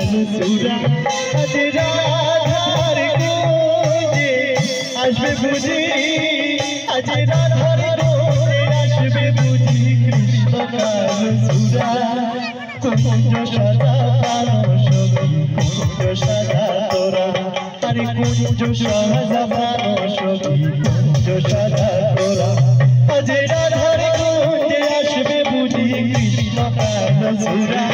সুরা আজ রাধার খোঁজে আসবে বুঝি আজ রাধার খোঁজে আসবে বুঝি কৃষ্ণ কাল সুরা কুঞ্জ সাদা পানো সখী কুঞ্জ সাদা তোরা আরে কুঞ্জ সাদা পানো সখী কুঞ্জ সাদা তোরা আজ রাধার খোঁজে আসবে বুঝি কৃষ্ণ কাল সুরা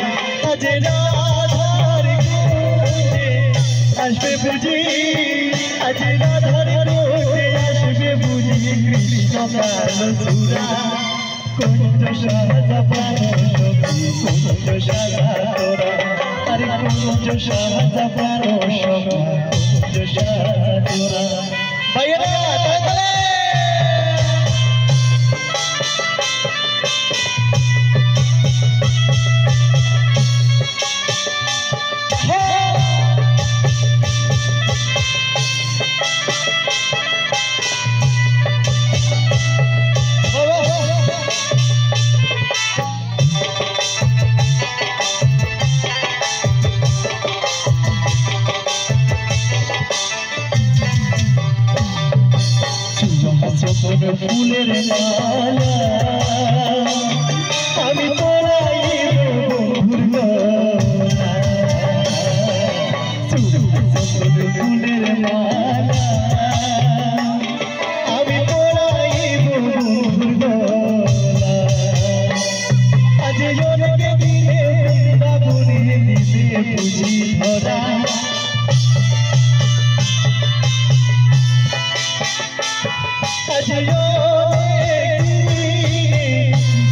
আজ রাধার খোঁজে আসবে বুঝি আজ রাধার খোঁজে আসবে বুঝি কৃষ্ণ কাল সুরা কুঞ্জ সাদা পানো সখী কুঞ্জ সাদা তোরা আরে কুঞ্জ সাদা পানো সখী কুঞ্জ সাদা তোরা ভাইয়েরা তাহলে ফুলের মালা আমি পরাইব বন্ধুর গলা ফুলের মালা আমি পরাইব বন্ধুর গলা আজ জনকে দিলে বৃন্দাবনে দিবে বুঝি ধরা আজ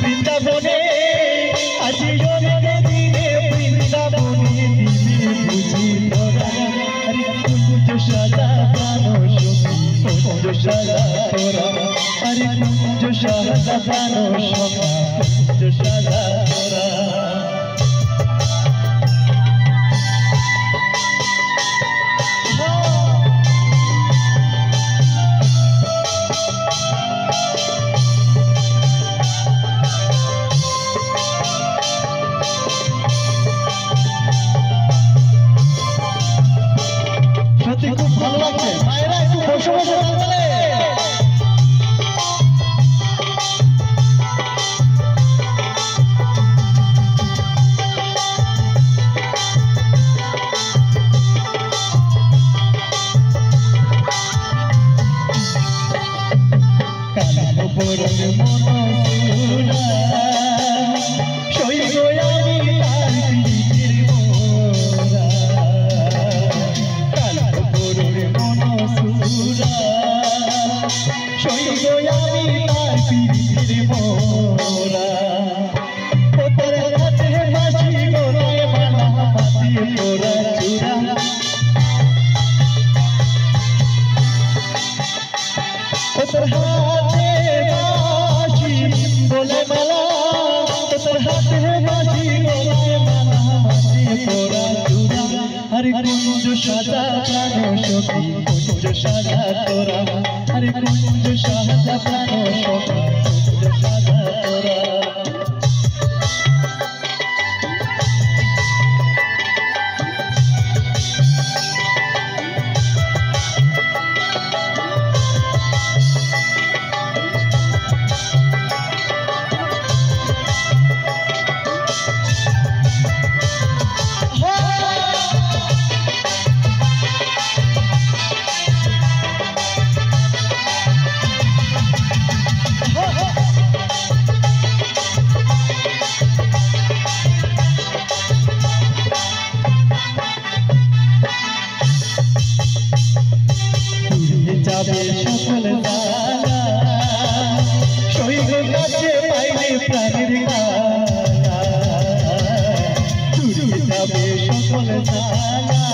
বৃন্দাবনে আজ জনকে দিলে বৃন্দাবনে দিবে বুঝি ধরা আরে কুঞ্জ সাদা পানো সখী কুঞ্জ সাদা তোরা আরে কুঞ্জ সাদা পানো সখী কুঞ্জ সাদা তোরা খুব ভালো লাগছে মায়েরা একটু বসে বসে তোর হাতে বাঁশি বলে মালা তোর হাতে বাঁশি বলে মালা হাতে তোরা চূড়া আরে কুঞ্জ সাদা প্রাণ সখী কুঞ্জ সাদা তোরা আরে কুঞ্জ সাদা প্রাণ সখী কুঞ্জ সাদা তোরা যাবে সকল তারা শৈব কাছে পাইলে প্রাণের কালা চুরি যাবে সকল তারা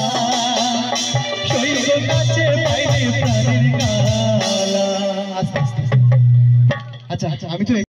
শৈব কাছে পাইলে প্রাণের কালা আচ্ছা আমি তো